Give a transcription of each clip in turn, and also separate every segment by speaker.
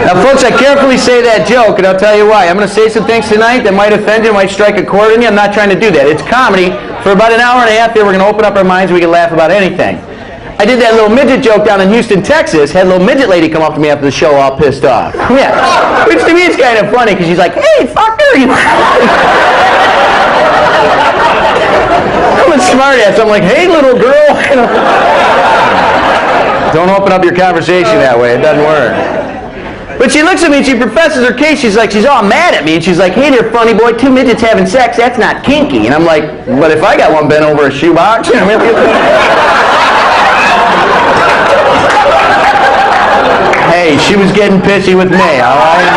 Speaker 1: Now, folks, I carefully say that joke, and I'll tell you why. I'm going to say some things tonight that might offend you, might strike a chord in you. I'm not trying to do that. It's comedy. For about an hour and a half here, we're going to open up our minds and we can laugh about anything. I did that little midget joke down in Houston, Texas. Had a little midget lady come up to me after the show all pissed off. Yeah. Which to me is kind of funny because she's like, hey, fucker. I'm a smart ass. I'm like, hey, little girl. Don't open up your conversation that way. It doesn't work. But she looks at me and she professes her case. She's all mad at me. And she's like, hey there, funny boy, two midgets having sex, that's not kinky. And I'm like, but if I got one bent over a shoebox, you know, hey, she was getting pissy with me, all right?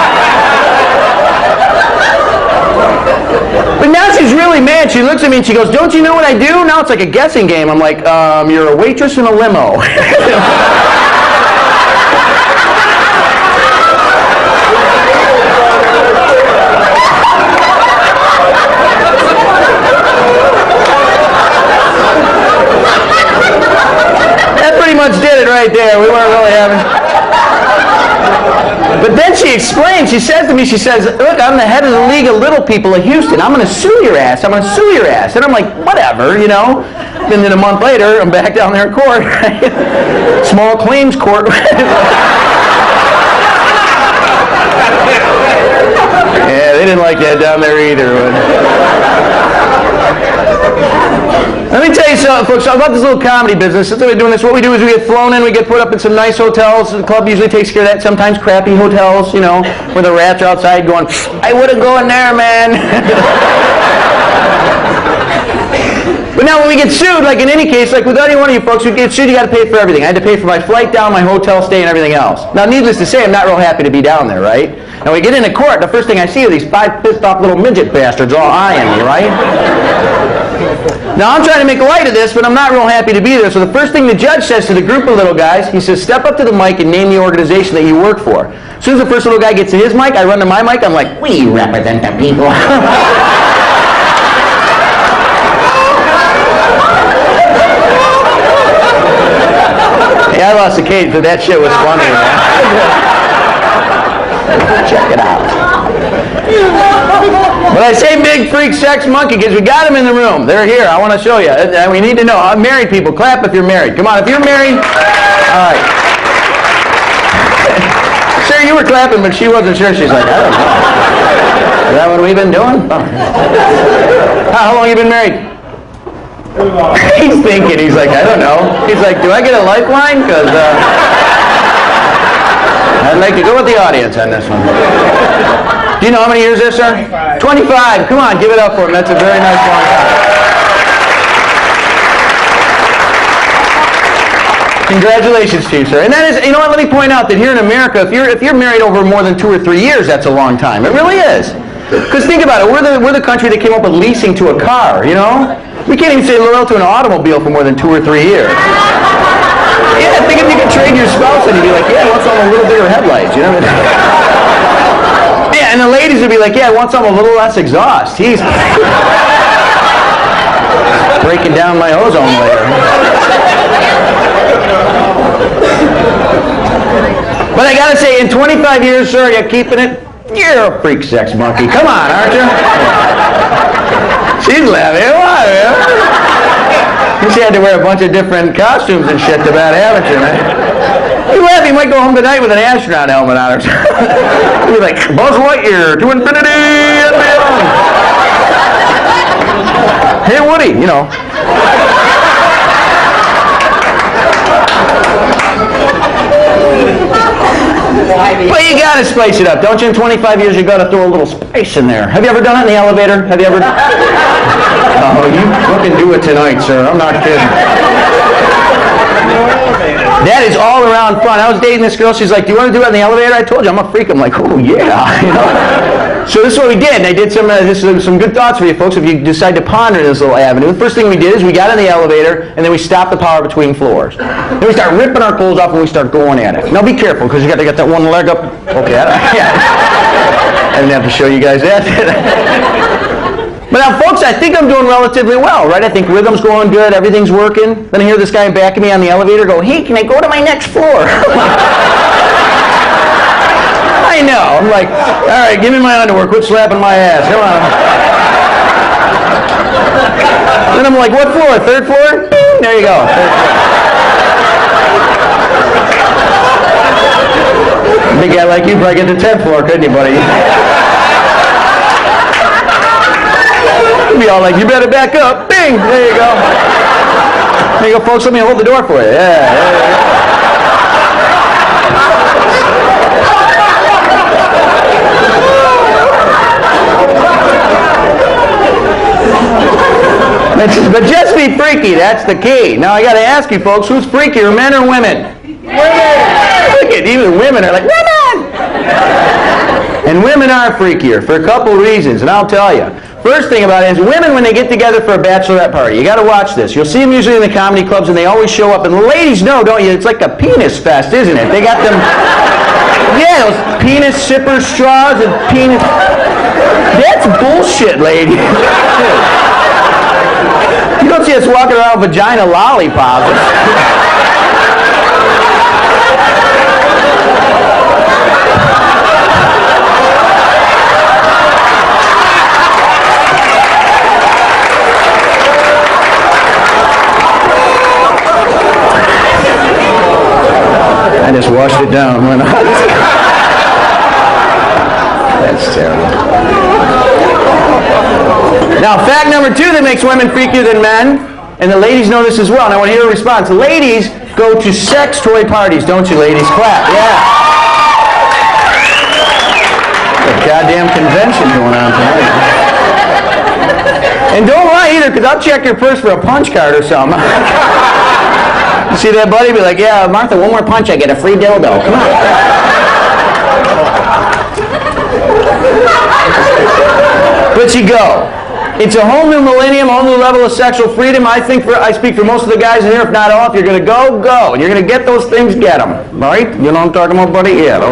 Speaker 1: But now she's really mad. She looks at me and she goes, don't you know what I do? Now it's like a guessing game. I'm like, you're a waitress in a limo. Much did it right there. We weren't really having. But then she explained. She says to me, she says, look, I'm the head of the League of Little People of Houston. I'm going to sue your ass. I'm going to sue your ass. And I'm like, whatever, you know. And then a month later, I'm back down there in court. Small claims court. Yeah, they didn't like that down there either. Let me tell you something, folks, about this little comedy business. Since we're doing this, what we do is we get flown in, we get put up in some nice hotels. The club usually takes care of that. Sometimes crappy hotels, you know, where the rats are outside going, I wouldn't go in there, man. But now when we get sued, like in any case, like with any one of you folks who get sued, you got to pay for everything. I had to pay for my flight down, my hotel stay, and everything else. Now, needless to say, I'm not real happy to be down there, right? Now, we get into court, the first thing I see are these 5 pissed-off little midget bastards all eyeing me, right? Now, I'm trying to make light of this, but I'm not real happy to be there. So the first thing the judge says to the group of little guys, he says, step up to the mic and name the organization that you work for. As soon as the first little guy gets to his mic, I run to my mic. I'm like, we represent the people. Yeah, I lost the cage, but that shit was funny, man. Check it out. But I say big freak sex monkey because we got them in the room. They're here. I want to show you. We need to know. Married people, clap if you're married. Come on, if you're married. All right. Sir, you were clapping, but she wasn't sure. She's like, I don't know. Is that what we've been doing? Oh. How long have you been married? He's thinking. He's like, I don't know. He's like, do I get a lifeline? Because I'd like to go with the audience on this one. Do you know how many years this, sir? 25. Come on, give it up for him. That's a very nice long time. Congratulations to you, sir. And that is, you know what, let me point out that here in America, if you're married over more than 2 or 3 years, that's a long time. It really is. Because think about it, we're the country that came up with leasing to a car, you know? We can't even say loyal to an automobile for more than 2 or 3 years. Yeah, think if you could trade your spouse and you'd be like, yeah, I want something a little bigger headlights, you know? Yeah, and the ladies would be like, yeah, I want something a little less exhaust. He's breaking down my ozone layer. But I gotta say, in 25 years, sir, you're keeping it? You're a freak sex monkey. Come on, aren't you? She's laughing. What, man? She had to wear a bunch of different costumes and shit to about have it, you know? You laugh, you might go home tonight with an astronaut helmet on or something. You'll be like, Buzz Lightyear to infinity and beyond. Hey, Woody, you know. Well, you gotta spice it up, don't you? In 25 years, you gotta throw a little spice in there. Have you ever done it in the elevator? Have you ever? Oh, you fucking do it tonight, sir. I'm not kidding. That is all around fun. I was dating this girl. She's like, do you want to do it in the elevator? I told you, I'm a freak. I'm like, oh, yeah. You know? So this is what we did. And I did some good thoughts for you folks if you decide to ponder this little avenue. The first thing we did is we got in the elevator, and then we stopped the power between floors. Then we start ripping our clothes off, and we start going at it. Now be careful, because you got to get that one leg up. Okay, yeah. I didn't have to show you guys that. But now, folks, I think I'm doing relatively well, right? I think rhythm's going good, everything's working. Then I hear this guy back of me on the elevator go, hey, can I go to my next floor? I'm like, all right, give me my underwear. Quit slapping my ass. Come on. Then I'm like, what floor? Third floor? There you go. Third floor. Big guy like you probably get the 10th floor, couldn't you, buddy? You'd be all like, you better back up. Bing! There you go. There you go, folks. Let me hold the door for you. Yeah, there you go. But just be freaky, that's the key. Now I got to ask you folks, who's freakier, men or women? Look at even women are like, women! And women are freakier for a couple reasons, and I'll tell you. First thing about it is women, when they get together for a bachelorette party, you got to watch this. You'll see them usually in the comedy clubs, and they always show up. And the ladies know, don't you? It's like a penis fest, isn't it? They got them, yeah, those penis sipper straws and penis. That's bullshit, lady. You don't see us walking around with vagina lollipops. I just washed it down. That's terrible. Now, fact number 2 that makes women freakier than men, and the ladies know this as well, and I want to hear a response. Ladies go to sex toy parties, don't you, ladies? Clap, yeah. A goddamn convention going on tonight. And don't lie either, because I'll check your purse for a punch card or something. You see that, buddy? Be like, yeah, Martha, one more punch, I get a free dildo. Come on. But you go. It's a whole new millennium, whole new level of sexual freedom. I speak for most of the guys in here, if not all. If you're going to go, go. And you're going to get those things, get them. All right? You know what I'm talking about, buddy? Yeah.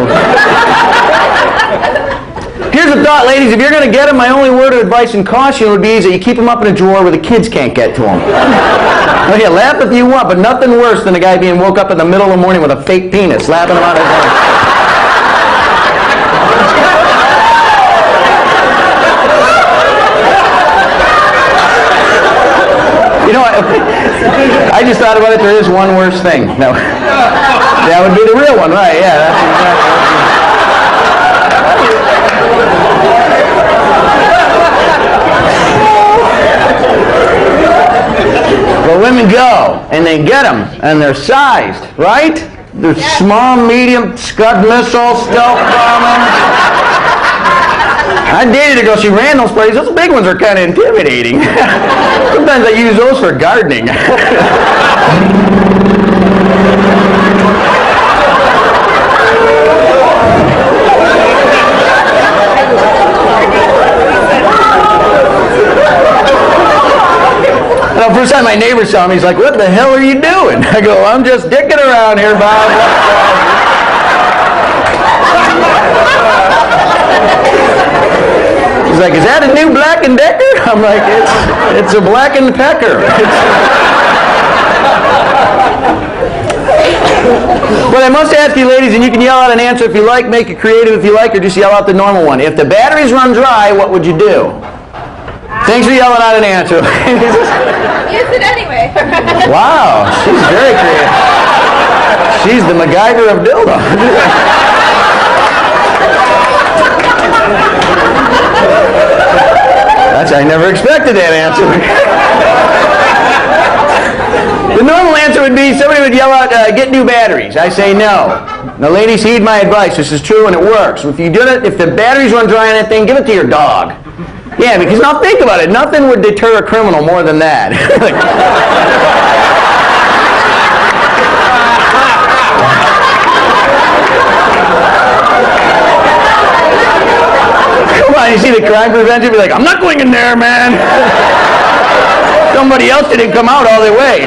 Speaker 1: Here's a thought, ladies. If you're going to get them, my only word of advice and caution would be is that you keep them up in a drawer where the kids can't get to them. Oh, yeah, laugh if you want, but nothing worse than a guy being woke up in the middle of the morning with a fake penis, laughing about his life. You know, I just thought about it. There is one worse thing. No, that would be the real one, right? Yeah, that's exactly. But women go, and they get them, and they're sized, right? They're small, medium, Scud missile, stealth bomber. I dated a girl, she ran those parties. Those big ones are kind of intimidating. Sometimes I use those for gardening. The first time my neighbor saw me, he's like, what the hell are you doing? I go, I'm just dicking around here, Bob. He's like, is that a new Black & Decker? I'm like, it's a Black & Pecker. But I must ask you, ladies, and you can yell out an answer if you like, make it creative if you like, or just yell out the normal one. If the batteries run dry, what would you do? Thanks for yelling out an answer.
Speaker 2: Use it anyway.
Speaker 1: Wow, she's very creative. She's the MacGyver of dildo. I never expected that answer. The normal answer would be somebody would yell out, get new batteries. I say no. Now, ladies, heed my advice. This is true and it works. If you do it, if the batteries run dry on that thing, give it to your dog. Yeah, because now think about it. Nothing would deter a criminal more than that. Come on, you see the crime prevention? Be like, I'm not going in there, man. Somebody else didn't come out all the way.